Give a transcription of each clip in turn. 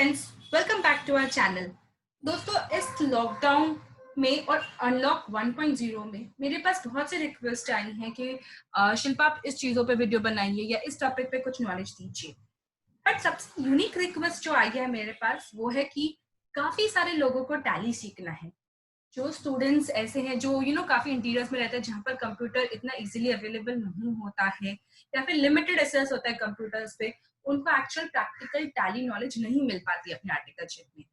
Friends, welcome back to our channel. दोस्तों, इस lockdown में और अनलॉक 1.0 में मेरे पास बहुत से रिक्वेस्ट आई हैं कि शिल्पा आप इस चीज़ों पे वीडियो बनाइए या इस टॉपिक पे कुछ नॉलेज दीजिए। बट सबसे यूनिक रिक्वेस्ट जो आई है मेरे पास वो है कि काफ़ी सारे लोगों को टैली सीखना है। जो स्टूडेंट्स ऐसे हैं जो काफ़ी इंटीरियर्स में रहते हैं जहाँ पर कंप्यूटर इतना इजीली अवेलेबल नहीं होता है या फिर लिमिटेड एक्सेस होता है कंप्यूटर्स पे, उनको एक्चुअल प्रैक्टिकल टैली नॉलेज नहीं मिल पाती अपने आर्टिकलशिप में।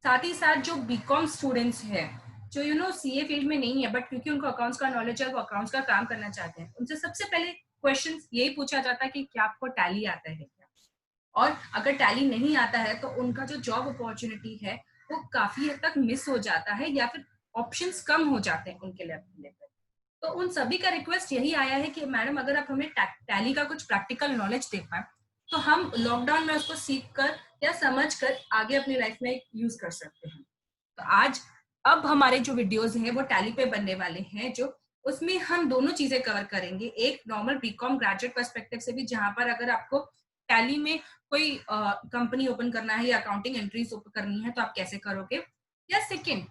साथ ही साथ जो बीकॉम स्टूडेंट्स हैं जो सीए फील्ड में नहीं है बट क्योंकि उनको अकाउंट्स का नॉलेज है, वो अकाउंट्स का काम करना चाहते हैं, उनसे सबसे पहले क्वेश्चन यही पूछा जाता है कि क्या आपको टैली आता है क्या। और अगर टैली नहीं आता है तो उनका जो जॉब अपॉर्चुनिटी है वो काफी हद तक मिस हो जाता है या फिर ऑप्शंस कम हो जाते हैं उनके लिए। तो उन सभी का रिक्वेस्ट यही आया है कि मैडम अगर आप हमें टैली का कुछ प्रैक्टिकल नॉलेज दे पाए तो हम लॉकडाउन में उसको सीख कर या समझ कर आगे अपनी लाइफ में यूज कर सकते हैं। तो आज अब हमारे जो वीडियोस हैं वो टैली पे बनने वाले हैं, जो उसमें हम दोनों चीजें कवर करेंगे। एक नॉर्मल बीकॉम ग्रेजुएट पर्सपेक्टिव से भी, जहां पर अगर आपको टैली में कोई कंपनी ओपन करना है या अकाउंटिंग एंट्रीज ओपन करनी है तो आप कैसे करोगे, या सेकेंड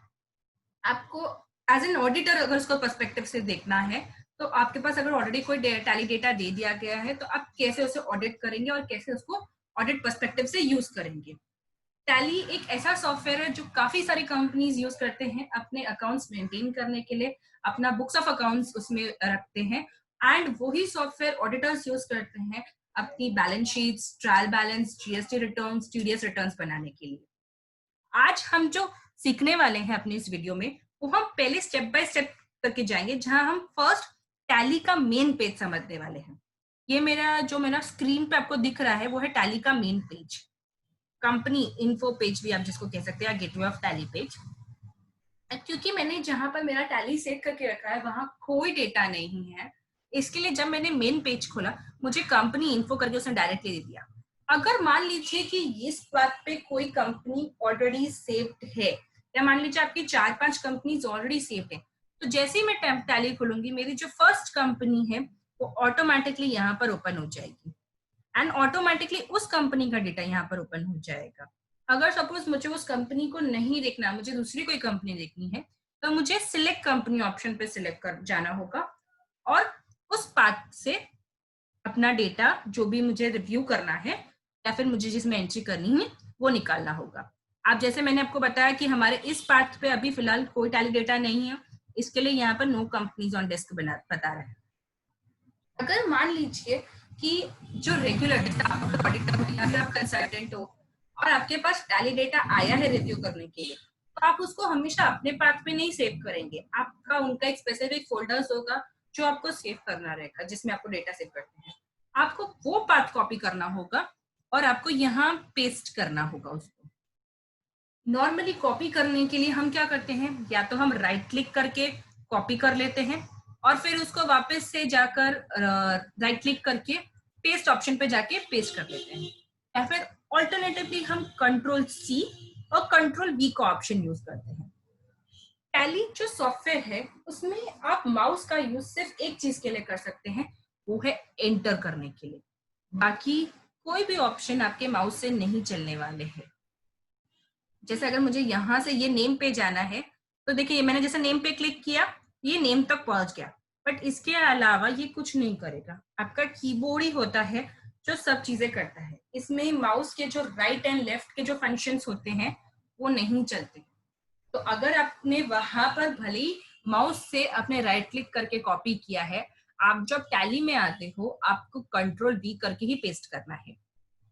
आपको एज एन ऑडिटर अगर उसको पर्सपेक्टिव से देखना है तो आपके पास अगर ऑलरेडी कोई टैली डेटा दे दिया गया है तो आप कैसे उसे ऑडिट करेंगे और कैसे उसको ऑडिट पर्सपेक्टिव से यूज करेंगे। टैली एक ऐसा सॉफ्टवेयर है जो काफी सारी कंपनीज यूज करते हैं अपने अकाउंट्स मेंटेन करने के लिए, अपना बुक्स ऑफ अकाउंट्स उसमें रखते हैं, एंड वही सॉफ्टवेयर ऑडिटर्स यूज करते हैं अपनी balance sheets, trial balance, GST returns, TDS returns बनाने के लिए। आज हम जो सीखने वाले हैं अपने इस वीडियो में वो हम पहले स्टेप बाय स्टेप करके जाएंगे, जहां हम फर्स्ट टैली का मेन पेज समझने वाले हैं। ये मेरा स्क्रीन पे आपको दिख रहा है वो है टैली का main page, company info page भी आप जिसको कह सकते हैं, गेटवे ऑफ टैली पेज। क्योंकि मैंने जहां पर मेरा टैली सेट करके रखा है वहां कोई डेटा नहीं है, इसके लिए जब मैंने मेन पेज खोला मुझे कंपनी इन्फो करके उसने डायरेक्टली दे दिया। अगर मान लीजिए कि इस बात पे कोई कंपनी ऑलरेडी सेव्ड है या मान लीजिए आपकी 4-5 कंपनीज ऑलरेडी सेव्ड है, तो जैसे ही मैं टैली खोलूंगी मेरी जो फर्स्ट कंपनी है वो ऑटोमेटिकली यहाँ पर ओपन हो जाएगी एंड ऑटोमेटिकली उस कंपनी का डेटा यहाँ पर ओपन हो जाएगा। अगर सपोज मुझे उस कंपनी को नहीं देखना, मुझे दूसरी कोई कंपनी देखनी है, तो मुझे सिलेक्ट कंपनी ऑप्शन पे सिलेक्ट कर जाना होगा और उस पाथ से अपना डेटा जो भी मुझे रिव्यू करना है या फिर मुझे जिसमें एंट्री करनी है वो निकालना होगा। आप जैसे मैंने आपको बताया कि हमारे इस पाथ पे अभी फिलहाल कोई टैली डेटा नहीं है, इसके लिए यहाँ पर नो कंपनीज ऑन डेस्क बता रहा है। अगर मान लीजिए कि जो रेगुलर डेटा ऑडिटर हो या फिर आप कंसल्टेंट हो और आपके पास टैली डेटा आया है रिव्यू करने के लिए, तो आप उसको हमेशा अपने पाथ पे नहीं सेव करेंगे, आपका उनका एक स्पेसिफिक फोल्डर्स होगा जो आपको सेव करना रहेगा जिसमें आपको डेटा सेव करते हैं। आपको वो पाथ कॉपी करना होगा और आपको यहाँ पेस्ट करना होगा उसको। नॉर्मली कॉपी करने के लिए हम क्या करते हैं, या तो हम राइट क्लिक करके कॉपी कर लेते हैं और फिर उसको वापस से जाकर राइट क्लिक करके पेस्ट ऑप्शन पे जाके पेस्ट कर लेते हैं, या फिर ऑल्टरनेटिवली हम कंट्रोल सी और कंट्रोल वी का ऑप्शन यूज करते हैं। टैली जो सॉफ्टवेयर है उसमें आप माउस का यूज सिर्फ एक चीज के लिए कर सकते हैं, वो है एंटर करने के लिए। बाकी कोई भी ऑप्शन आपके माउस से नहीं चलने वाले हैं। जैसे अगर मुझे यहाँ से ये नेम पे जाना है तो देखिए मैंने जैसे नेम पे क्लिक किया ये नेम तक पहुंच गया, बट इसके अलावा ये कुछ नहीं करेगा। आपका कीबोर्ड ही होता है जो सब चीजें करता है, इसमें माउस के जो राइट एंड लेफ्ट के जो फंक्शंस होते हैं वो नहीं चलते। तो अगर आपने वहां पर भले ही माउस से अपने राइट क्लिक करके कॉपी किया है, आप जब टैली में आते हो आपको कंट्रोल वी करके ही पेस्ट करना है।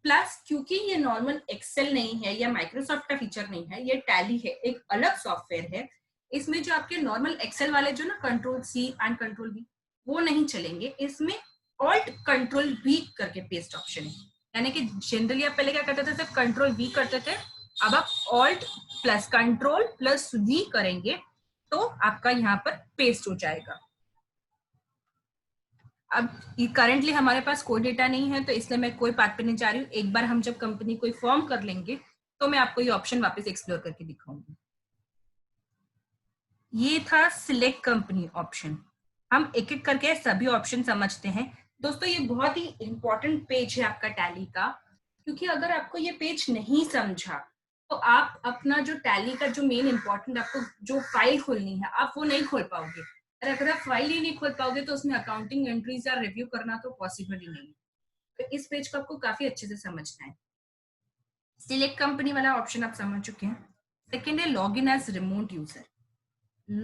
प्लस क्योंकि ये नॉर्मल एक्सेल नहीं है या माइक्रोसॉफ्ट का फीचर नहीं है, ये टैली है, एक अलग सॉफ्टवेयर है। इसमें जो आपके नॉर्मल एक्सेल वाले जो ना control C and control V वो नहीं चलेंगे, इसमें ऑल्ट कंट्रोल वी करके पेस्ट ऑप्शन है। यानी कि जनरली आप पहले क्या करते थे, सिर्फ कंट्रोल वी करते थे, अब आप alt plus control plus V करेंगे तो आपका यहाँ पर पेस्ट हो जाएगा। अब करंटली हमारे पास कोई डेटा नहीं है तो इसलिए मैं कोई पाथ पे नहीं जा रही हूँ। एक बार हम जब कंपनी कोई फॉर्म कर लेंगे तो मैं आपको ये ऑप्शन वापस एक्सप्लोर करके दिखाऊंगी। ये था सिलेक्ट कंपनी ऑप्शन। हम एक एक करके सभी ऑप्शन समझते हैं। दोस्तों ये बहुत ही इंपॉर्टेंट पेज है आपका टैली का, क्योंकि अगर आपको ये पेज नहीं समझा तो आप अपना जो टैली का जो मेन इंपॉर्टेंट आपको जो फाइल खोलनी है आप वो नहीं खोल पाओगे। और अगर आप फाइल ही नहीं खोल पाओगे तो उसमें अकाउंटिंग एंट्रीज या रिव्यू करना तो पॉसिबल ही नहीं है। तो इस पेज को आपको काफी अच्छे से समझना है। सिलेक्ट कंपनी वाला ऑप्शन आप समझ चुके हैं। सेकेंड है log in as remote user.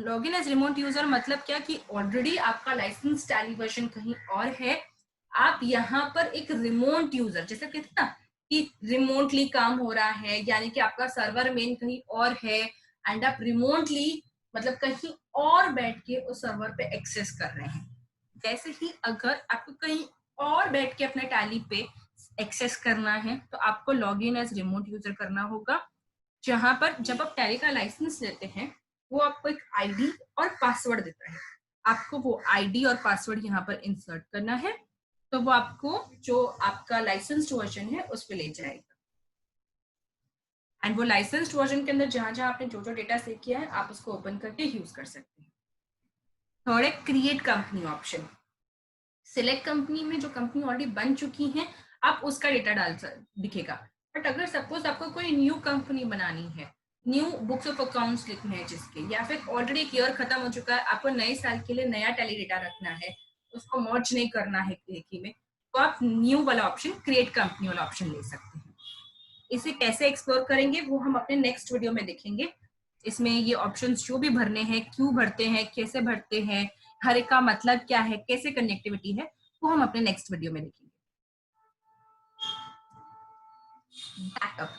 Log in as remote user मतलब क्या कि ऑलरेडी आपका लाइसेंस टैली वर्जन कहीं और है, आप यहाँ पर एक रिमोट यूजर, जैसे कहते हैं ना कि रिमोटली काम हो रहा है, यानी कि आपका सर्वर मेन कहीं और है एंड आप रिमोटली मतलब कहीं और बैठ के उस सर्वर पे एक्सेस कर रहे हैं। जैसे ही अगर आपको कहीं और बैठ के अपने टैली पे एक्सेस करना है तो आपको log in as remote user करना होगा, जहां पर जब आप टैली का लाइसेंस लेते हैं वो आपको एक आईडी और पासवर्ड देता है। आपको वो आईडी और पासवर्ड यहाँ पर इंसर्ट करना है, तो वो आपको जो आपका लाइसेंस्ड वर्जन है उस पर ले जाएगा। एंड वो लाइसेंस्ड वर्जन के अंदर जहां जहां आपने जो जो डेटा सेव किया है आप उसको ओपन करके यूज कर सकते हैं। थर्ड है create company option. Select company में जो कंपनी ऑलरेडी बन चुकी है आप उसका डेटा डाल दिखेगा। बट अगर सपोज आपको कोई न्यू कंपनी बनानी है, न्यू बुक्स ऑफ अकाउंट्स लिखने हैं जिसके, या फिर ऑलरेडी एक ईयर खत्म हो चुका है आपको नए साल के लिए नया टैली डेटा रखना है, उसको मर्ज नहीं करना है एक ही में, तो आप न्यू वाला ऑप्शन क्रिएट कंपनी वाला ऑप्शन ले सकते हैं। इसे कैसे एक्सप्लोर करेंगे वो हम अपने नेक्स्ट वीडियो में देखेंगे। इसमें ये ऑप्शंस जो भी भरने हैं, क्यों भरते हैं, कैसे भरते हैं, हर एक का मतलब क्या है, कैसे कनेक्टिविटी है, वो हम अपने नेक्स्ट वीडियो में देखेंगे। बैकअप।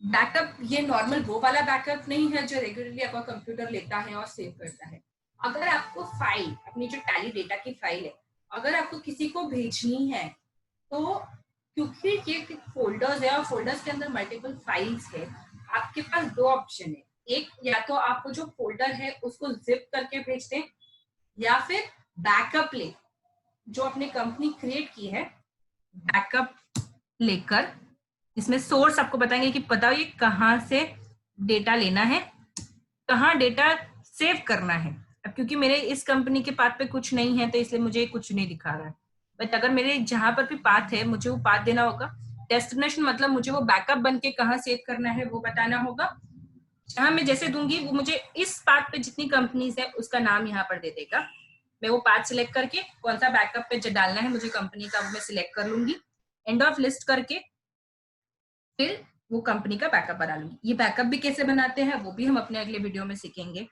बैकअप ये नॉर्मल वो वाला बैकअप नहीं है जो रेगुलरली आपका कंप्यूटर लेता है और सेव करता है। अगर आपको फाइल, अपनी जो टैली डेटा की फाइल है, अगर आपको किसी को भेजनी है तो क्योंकि ये फोल्डर्स है और फोल्डर्स के अंदर मल्टीपल फाइल्स है, आपके पास दो ऑप्शन है। एक, या तो आपको जो फोल्डर है उसको जिप करके भेज दें, या फिर बैकअप ले, जो अपनी कंपनी क्रिएट की है बैकअप लेकर, इसमें सोर्स आपको बताएंगे कि बताओ ये कहाँ से डेटा लेना है, कहाँ डेटा सेव करना है। अब क्योंकि मेरे इस कंपनी के पाथ पे कुछ नहीं है तो इसलिए मुझे कुछ नहीं दिखा रहा है, बट अगर मेरे जहां पर भी पाथ है मुझे वो पाथ देना होगा। डेस्टिनेशन मतलब मुझे वो बैकअप बन के कहाँ सेव करना है वो बताना होगा। जहां मैं जैसे दूंगी वो मुझे इस पाथ पे जितनी कंपनीज है उसका नाम यहाँ पर दे देगा। मैं वो पाथ सिलेक्ट करके कौन सा बैकअप पे डालना है मुझे कंपनी का, वो मैं सिलेक्ट कर लूंगी। एंड ऑफ लिस्ट करके फिर वो कंपनी का बैकअप बना लूंगी। ये बैकअप भी कैसे बनाते हैं वो भी हम अपने अगले वीडियो में सीखेंगे।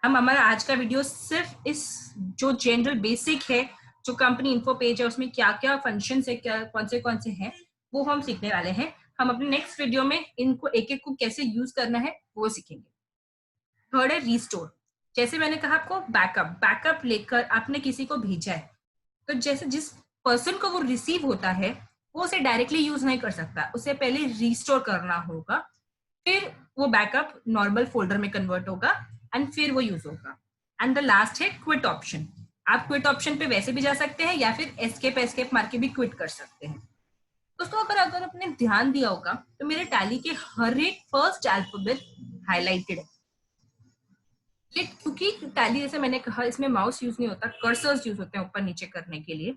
हम हमारा आज का वीडियो सिर्फ इस जो जनरल बेसिक है, जो कंपनी इन्फो पेज है उसमें क्या क्या फंक्शन है, क्या कौन से हैं, वो हम सीखने वाले हैं। हम अपने नेक्स्ट वीडियो में इनको एक एक को कैसे यूज करना है वो सीखेंगे। थर्ड है रीस्टोर। जैसे मैंने कहा आपको बैकअप लेकर आपने किसी को भेजा है, तो जैसे जिस पर्सन को वो रिसीव होता है वो उसे डायरेक्टली यूज नहीं कर सकता, उसे पहले रीस्टोर करना होगा, फिर वो बैकअप नॉर्मल फोल्डर में कन्वर्ट होगा एंड फिर वो यूज होगा। एंड द लास्ट है क्विट ऑप्शन। आप क्विट ऑप्शन पे वैसे भी जा सकते हैं या फिर एस्केप मार के भी क्विट कर सकते हैं। दोस्तों अगर आपने ध्यान दिया होगा तो मेरे टैली के हर एक फर्स्ट अल्फाबेट हाईलाइटेड है। क्योंकि टैली जैसे मैंने कहा इसमें माउस यूज नहीं होता, कर्सर्स यूज होते हैं ऊपर नीचे करने के लिए।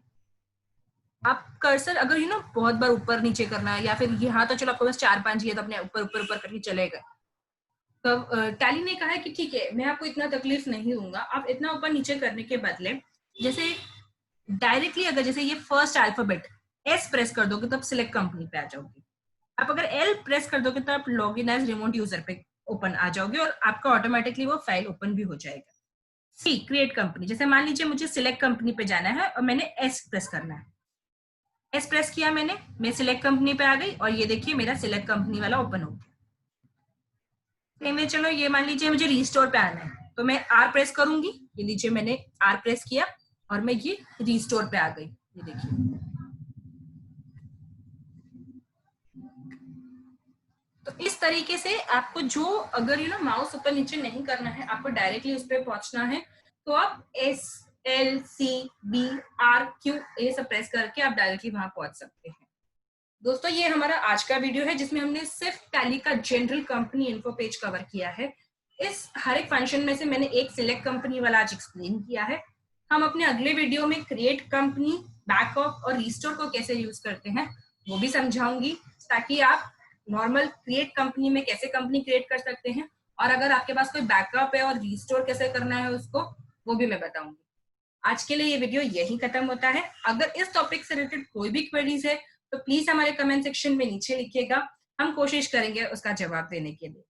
आप कर्सर अगर बहुत बार ऊपर नीचे करना है, या फिर यहाँ तो चलो आपके पास 4-5 ये तो अपने ऊपर ऊपर ऊपर करके चलेगा, तो टैली ने कहा है कि ठीक है मैं आपको इतना तकलीफ नहीं दूंगा, आप इतना ऊपर नीचे करने के बदले जैसे डायरेक्टली अगर जैसे ये फर्स्ट अल्फाबेट एस प्रेस कर दोगे तो आप सिलेक्ट कंपनी पे आ जाओगे। आप अगर एल प्रेस कर दोगे तो आप log in as remote user पे ओपन आ जाओगे और आपका ऑटोमेटिकली वो फाइल ओपन भी हो जाएगा। सी क्रिएट कंपनी, जैसे मान लीजिए मुझे सिलेक्ट कंपनी पे जाना है और मैंने एस प्रेस करना है, एस प्रेस किया मैंने, मैं सिलेक्ट कंपनी पे आ गई और ये देखिए मेरा सिलेक्ट कंपनी वाला ओपन हो गया। चलो ये मान लीजिए मुझे रीस्टोर पे आना है तो मैं आर प्रेस करूंगी, ये लीजिए मैंने आर प्रेस किया और मैं ये रीस्टोर पे आ गई, ये देखिए। तो इस तरीके से आपको जो अगर माउस ऊपर नीचे नहीं करना है, आपको डायरेक्टली उस पर पहुंचना है, तो आप S L C B R Q ये सब प्रेस करके आप डायरेक्टली वहां पहुंच सकते हैं। दोस्तों ये हमारा आज का वीडियो है जिसमें हमने सिर्फ टैली का general company info page cover किया है। इस हर एक फंक्शन में से मैंने एक सिलेक्ट कंपनी वाला आज एक्सप्लेन किया है। हम अपने अगले वीडियो में क्रिएट कंपनी, बैकअप और रिस्टोर को कैसे यूज करते हैं वो भी समझाऊंगी, ताकि आप नॉर्मल क्रिएट कंपनी में कैसे कंपनी क्रिएट कर सकते हैं, और अगर आपके पास कोई बैकअप है और रिस्टोर कैसे करना है उसको, वो भी मैं बताऊंगी। आज के लिए ये वीडियो यही खत्म होता है। अगर इस टॉपिक से रिलेटेड कोई भी क्वेरीज है तो प्लीज हमारे कमेंट सेक्शन में नीचे लिखिएगा, हम कोशिश करेंगे उसका जवाब देने के लिए।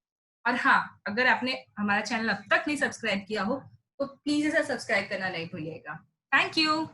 और हाँ, अगर आपने हमारा चैनल अब तक नहीं सब्सक्राइब किया हो तो प्लीज इसे सब्सक्राइब करना नहीं भूलिएगा। Thank you.